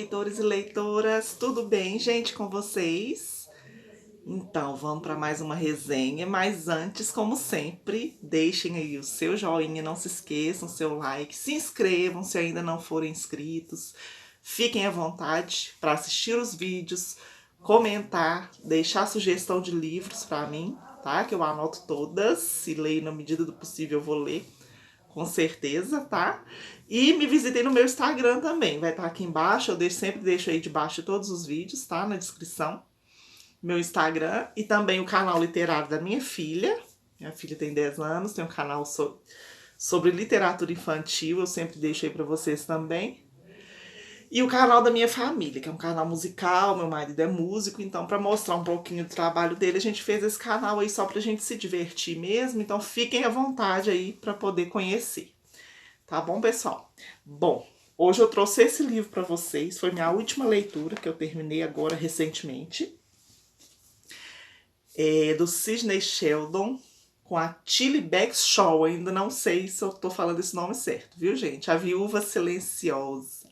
leitores e leitoras, tudo bem, gente, com vocês? Então, vamos para mais uma resenha, mas antes, como sempre, deixem aí o seu joinha, não se esqueçam, seu like, se inscrevam se ainda não forem inscritos, fiquem à vontade para assistir os vídeos, comentar, deixar sugestão de livros para mim, tá? Que eu anoto todas, e leio na medida do possível, eu vou ler. Com certeza, tá? E me visitem no meu Instagram também. Vai estar aqui embaixo. Sempre deixo aí debaixo de todos os vídeos, tá? Na descrição. Meu Instagram. E também o canal literário da minha filha. Minha filha tem 10 anos. Tem um canal sobre literatura infantil. Eu sempre deixo aí pra vocês também. E o canal da minha família, que é um canal musical. Meu marido é músico. Então, pra mostrar um pouquinho do trabalho dele, a gente fez esse canal aí só pra gente se divertir mesmo. Então, fiquem à vontade aí pra poder conhecer. Tá bom, pessoal? Bom, hoje eu trouxe esse livro para vocês. Foi minha última leitura, que eu terminei agora recentemente. É do Sidney Sheldon, com a Tilly Baxter. Ainda não sei se eu tô falando esse nome certo, viu, gente? A Viúva Silenciosa.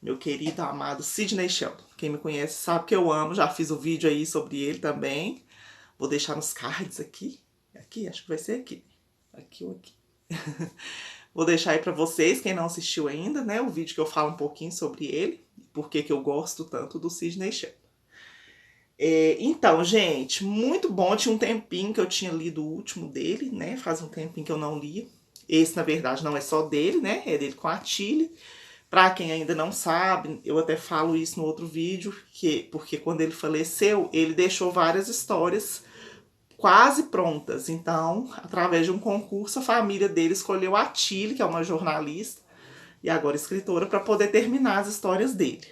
Meu querido, amado Sidney Sheldon. Quem me conhece sabe que eu amo. Já fiz um vídeo aí sobre ele também. Vou deixar nos cards aqui. Aqui, acho que vai ser aqui. Aqui ou aqui. Vou deixar aí pra vocês, quem não assistiu ainda, né? O vídeo que eu falo um pouquinho sobre ele. Por que eu gosto tanto do Sidney Sheldon. Então, gente, muito bom. Tinha um tempinho que eu tinha lido o último dele, né? Faz um tempinho que eu não li. Esse, na verdade, não é só dele, né? É dele com a Tilly. Pra quem ainda não sabe, eu até falo isso no outro vídeo, porque quando ele faleceu, ele deixou várias histórias quase prontas. Então, através de um concurso, a família dele escolheu a Tilly, que é uma jornalista e agora escritora, para poder terminar as histórias dele.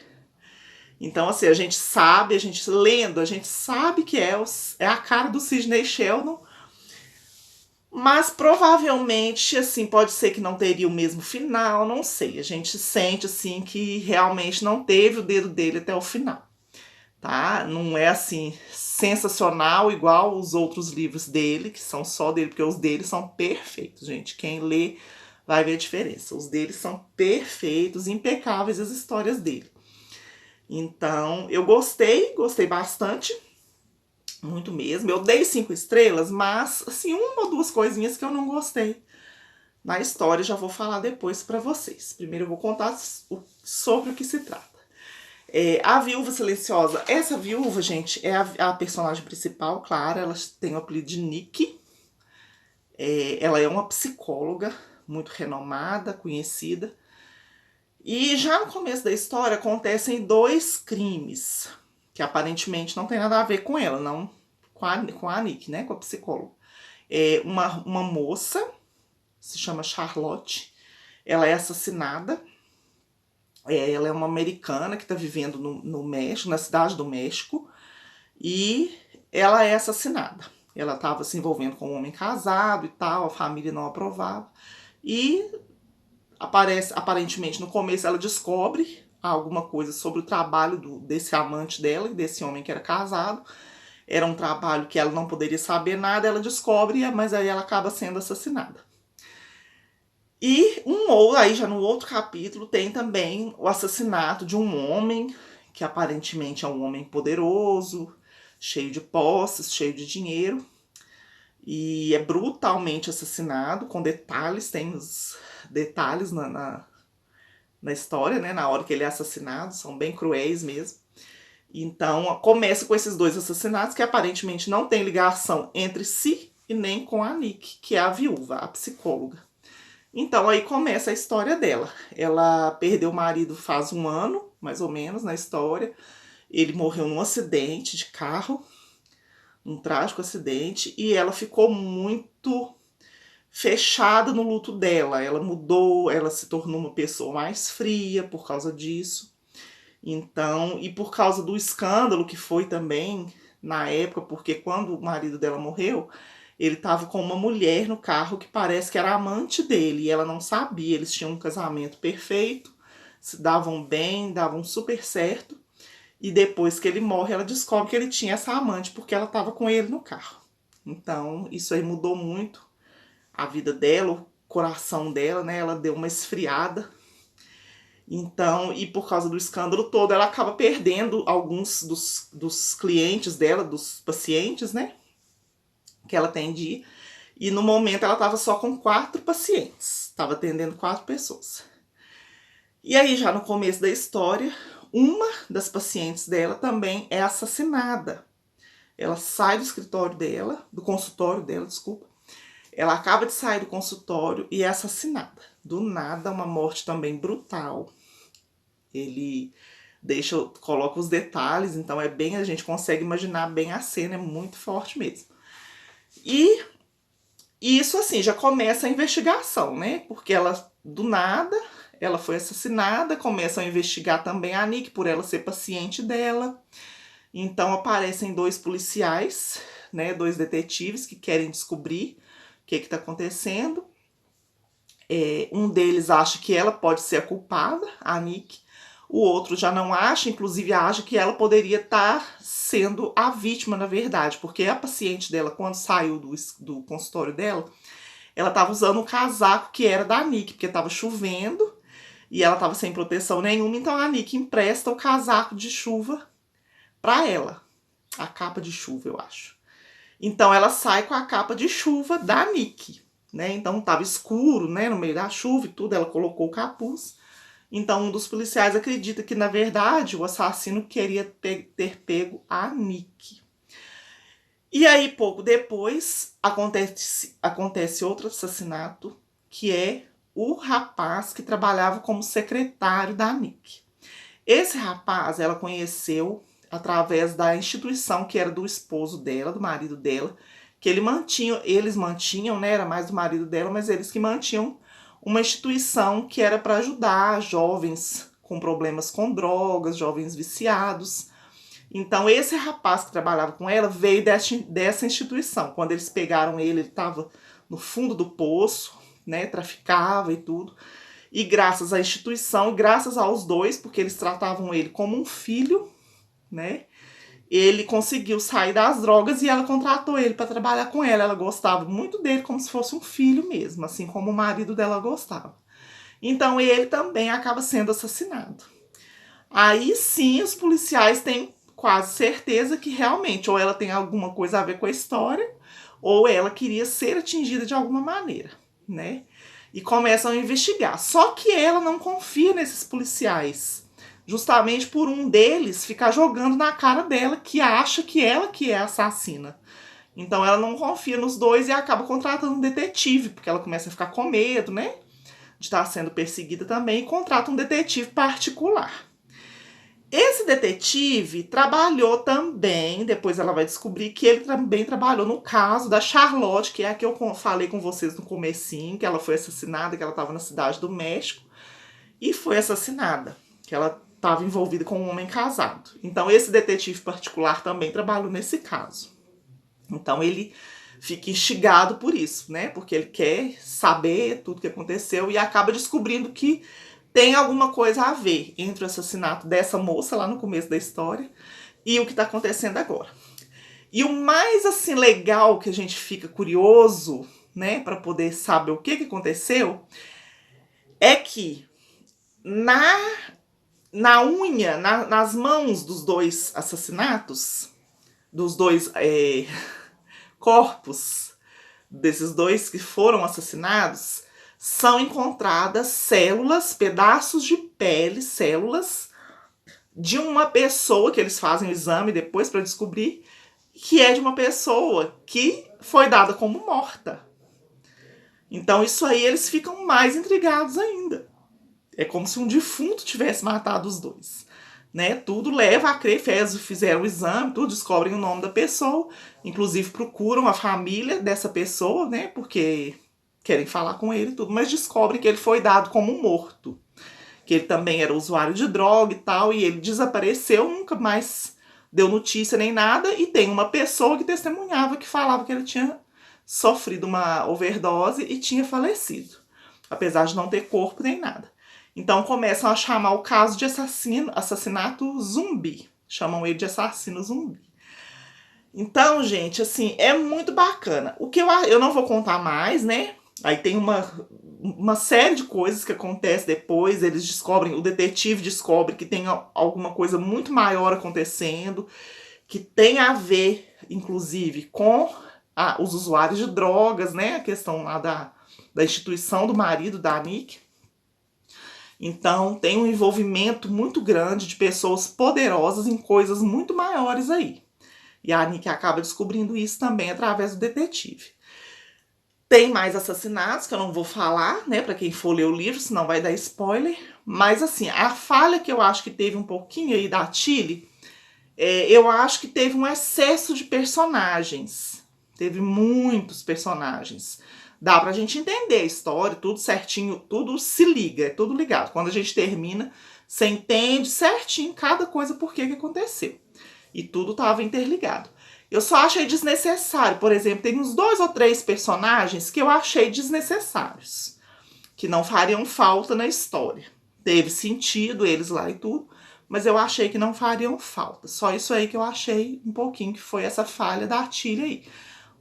Então, assim, a gente sabe, a gente lendo, a gente sabe que é a cara do Sidney Sheldon, mas provavelmente, assim, pode ser que não teria o mesmo final, não sei. A gente sente, assim, que realmente não teve o dedo dele até o final, tá? Não é, assim, sensacional igual os outros livros dele, que são só dele, porque os dele são perfeitos, gente. Quem lê vai ver a diferença. Os dele são perfeitos, impecáveis as histórias dele. Então, eu gostei bastante, muito mesmo. Eu dei 5 estrelas, mas, assim, uma ou duas coisinhas que eu não gostei na história, já vou falar depois pra vocês. Primeiro eu vou contar sobre o que se trata. A Viúva Silenciosa. Essa viúva, gente, é a personagem principal, Clara. Ela tem o apelido de Nick. Ela é uma psicóloga muito renomada, conhecida. E já no começo da história acontecem 2 crimes que aparentemente não tem nada a ver com ela, não com a Nick, né, com a psicóloga. Uma moça, se chama Charlotte, ela é assassinada. Ela é uma americana que está vivendo no México, na cidade do México, e ela é assassinada. Ela estava se envolvendo com um homem casado e tal, a família não aprovava. E aparentemente, no começo ela descobre alguma coisa sobre o trabalho desse amante dela e desse homem que era casado. Era um trabalho que ela não poderia saber nada, ela descobre, mas aí ela acaba sendo assassinada. E aí já no outro capítulo tem também o assassinato de um homem, que aparentemente é um homem poderoso, cheio de posses, cheio de dinheiro, e é brutalmente assassinado, com detalhes, tem os detalhes na história, né, na hora que ele é assassinado, são bem cruéis mesmo. Então começa com esses 2 assassinatos que aparentemente não tem ligação entre si e nem com a Nick, que é a viúva, a psicóloga. Então aí começa a história dela. Ela perdeu o marido faz um ano, mais ou menos, na história. Ele morreu num acidente de carro, um trágico acidente, e ela ficou muito fechada no luto dela. Ela mudou, ela se tornou uma pessoa mais fria por causa disso. Então, e por causa do escândalo que foi também na época, porque quando o marido dela morreu, ele estava com uma mulher no carro que parece que era amante dele e ela não sabia. Eles tinham um casamento perfeito, se davam bem, davam super certo. E depois que ele morre, ela descobre que ele tinha essa amante porque ela estava com ele no carro. Então, isso aí mudou muito a vida dela, o coração dela, né? Ela deu uma esfriada. Então, e por causa do escândalo todo, ela acaba perdendo alguns dos clientes dela, dos pacientes, né? Que ela atendia. E no momento ela estava só com 4 pacientes. Estava atendendo 4 pessoas. E aí, já no começo da história, uma das pacientes dela também é assassinada. Ela sai do escritório dela, do consultório dela, desculpa. Ela acaba de sair do consultório e é assassinada. Do nada, uma morte também brutal. Ele coloca os detalhes, então é bem, a gente consegue imaginar bem a cena, é muito forte mesmo. E isso assim, já começa a investigação, né? Porque ela, do nada, ela foi assassinada, começam a investigar também a Nick por ela ser paciente dela. Então aparecem 2 policiais, né? 2 detetives que querem descobrir o que está acontecendo. Um deles acha que ela pode ser a culpada, a Nick. O outro já não acha, inclusive acha que ela poderia estar sendo a vítima, na verdade, porque a paciente dela, quando saiu do consultório dela, ela estava usando um casaco que era da Nick, porque estava chovendo e ela estava sem proteção nenhuma, então a Nick empresta o casaco de chuva para ela, a capa de chuva, eu acho. Então ela sai com a capa de chuva da Nick, né? Então estava escuro, né, no meio da chuva e tudo, ela colocou o capuz. Então um dos policiais acredita que, na verdade, o assassino queria ter pego a Nick. E aí, pouco depois, acontece outro assassinato, que é o rapaz que trabalhava como secretário da Nick. Esse rapaz ela conheceu através da instituição que era do esposo dela, do marido dela, que eles mantinham, né, era mais do marido dela, mas eles que mantinham uma instituição que era para ajudar jovens com problemas com drogas, jovens viciados. Então esse rapaz que trabalhava com ela veio dessa instituição. Quando eles pegaram ele estava no fundo do poço, né, traficava e tudo. E graças à instituição, graças aos 2, porque eles tratavam ele como um filho, né? Ele conseguiu sair das drogas e ela contratou ele para trabalhar com ela. Ela gostava muito dele como se fosse um filho mesmo, assim como o marido dela gostava. Então ele também acaba sendo assassinado. Aí sim os policiais têm quase certeza que realmente ou ela tem alguma coisa a ver com a história, ou ela queria ser atingida de alguma maneira, né? E começam a investigar. Só que ela não confia nesses policiais, justamente por um deles ficar jogando na cara dela que acha que ela que é a assassina. Então ela não confia nos 2 e acaba contratando um detetive, porque ela começa a ficar com medo, né? De estar sendo perseguida também, e contrata um detetive particular. Esse detetive trabalhou também, depois ela vai descobrir que ele também trabalhou no caso da Charlotte, que é a que eu falei com vocês no comecinho, que ela foi assassinada, que ela estava na cidade do México e foi assassinada, que ela estava envolvida com um homem casado. Então esse detetive particular também trabalhou nesse caso. Então ele fica instigado por isso, né? Porque ele quer saber tudo o que aconteceu e acaba descobrindo que tem alguma coisa a ver entre o assassinato dessa moça lá no começo da história e o que está acontecendo agora. E o mais assim legal que a gente fica curioso, né, para poder saber o que aconteceu, é que na unha, nas mãos dos 2 assassinatos, dos 2 corpos desses 2 que foram assassinados, são encontradas células, pedaços de pele, células de uma pessoa, que eles fazem o exame depois para descobrir que é de uma pessoa que foi dada como morta. Então isso aí eles ficam mais intrigados ainda. É como se um defunto tivesse matado os 2. Né? Tudo leva a crer, fizeram o exame, tudo, descobrem o nome da pessoa, inclusive procuram a família dessa pessoa, né? Porque querem falar com ele e tudo, mas descobrem que ele foi dado como morto. Que ele também era usuário de droga e tal, e ele desapareceu, nunca mais deu notícia nem nada, e tem uma pessoa que testemunhava que falava que ele tinha sofrido uma overdose e tinha falecido, apesar de não ter corpo nem nada. Então começam a chamar o caso de assassinato zumbi. Chamam ele de assassino zumbi. Então, gente, assim, é muito bacana. O que eu não vou contar mais, né? Aí tem uma série de coisas que acontece depois, eles descobrem, o detetive descobre que tem alguma coisa muito maior acontecendo, que tem a ver, inclusive, com os usuários de drogas, né? A questão lá da instituição do marido da Nick. Então tem um envolvimento muito grande de pessoas poderosas em coisas muito maiores aí. E a Nick acaba descobrindo isso também através do detetive. Tem mais assassinatos que eu não vou falar, né, para quem for ler o livro, senão vai dar spoiler. Mas assim, a falha que eu acho que teve um pouquinho aí da Tilly, eu acho que teve um excesso de personagens. Teve muitos personagens. Dá pra gente entender a história, tudo certinho, tudo se liga, é tudo ligado. Quando a gente termina, você entende certinho cada coisa por que aconteceu. E tudo estava interligado. Eu só achei desnecessário. Por exemplo, tem uns 2 ou 3 personagens que eu achei desnecessários, que não fariam falta na história. Teve sentido eles lá e tudo, mas eu achei que não fariam falta. Só isso aí que eu achei um pouquinho, que foi essa falha da Tilly aí.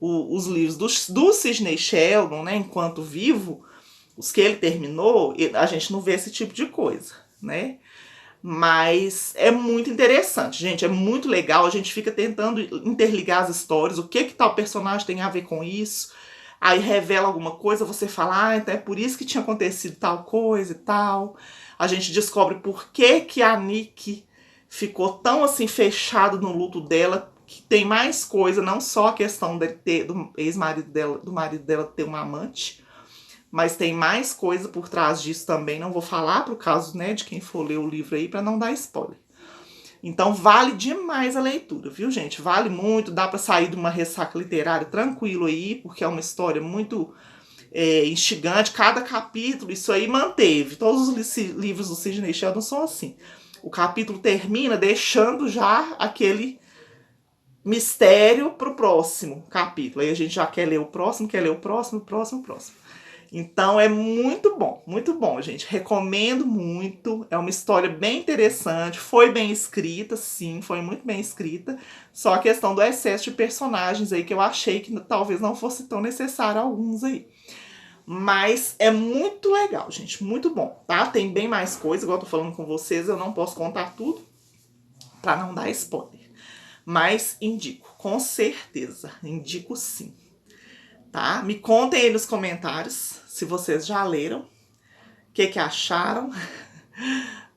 Os livros do Sidney Sheldon, né, enquanto vivo, os que ele terminou, a gente não vê esse tipo de coisa, né? Mas é muito interessante, gente. É muito legal. A gente fica tentando interligar as histórias. O que tal personagem tem a ver com isso? Aí revela alguma coisa, você fala, então é por isso que tinha acontecido tal coisa e tal. A gente descobre por que a Nick ficou tão assim fechada no luto dela, que tem mais coisa, não só a questão de ter, do ex-marido dela, do marido dela ter uma amante, mas tem mais coisa por trás disso também. Não vou falar pro caso, né, de quem for ler o livro aí, para não dar spoiler. Então vale demais a leitura, viu, gente? Vale muito, dá para sair de uma ressaca literária tranquilo aí, porque é uma história muito instigante. Cada capítulo, isso aí manteve. Todos os livros do Sidney Sheldon são assim. O capítulo termina deixando já aquele mistério pro próximo capítulo. Aí a gente já quer ler o próximo, quer ler o próximo, o próximo, o próximo. Então é muito bom, gente. Recomendo muito. É uma história bem interessante. Foi bem escrita, sim, foi muito bem escrita. Só a questão do excesso de personagens aí que eu achei que talvez não fosse tão necessário alguns aí. Mas é muito legal, gente. Muito bom, tá? Tem bem mais coisa, igual eu tô falando com vocês. Eu não posso contar tudo pra não dar spoiler. Mas indico, com certeza. Indico sim. Tá? Me contem aí nos comentários se vocês já leram, o que acharam,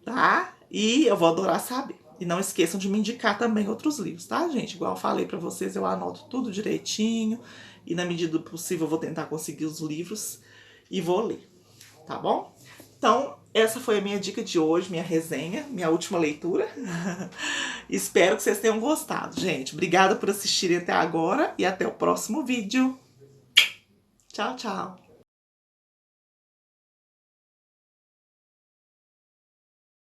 tá? E eu vou adorar saber. E não esqueçam de me indicar também outros livros, tá, gente? Igual eu falei pra vocês, eu anoto tudo direitinho e na medida do possível eu vou tentar conseguir os livros e vou ler, tá bom? Então, essa foi a minha dica de hoje, minha resenha, minha última leitura. Espero que vocês tenham gostado, gente. Obrigada por assistirem até agora e até o próximo vídeo. Tchau, tchau.